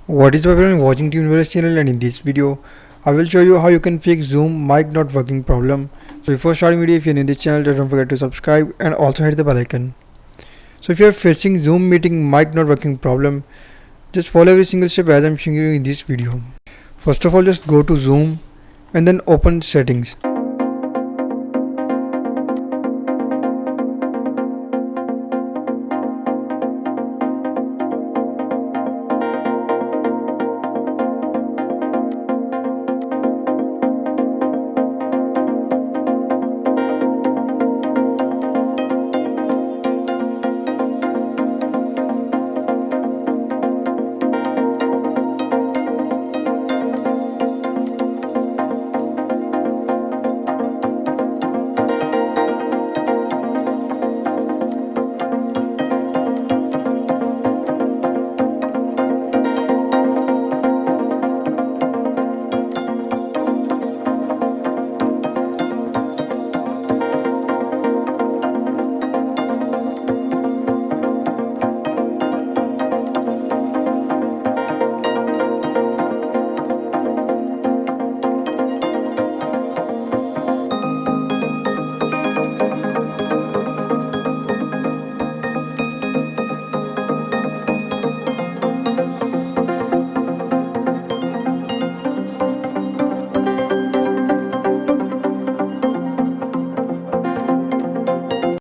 What is up everyone watching to Universe channel, and in this video I will show you how you can fix Zoom mic not working problem. So before starting video, if you're new in this channel, don't forget to subscribe and also hit the bell icon. So if you're facing Zoom meeting mic not working problem, just follow every single step as I'm showing you in this video. First of all, just go to Zoom and then open settings.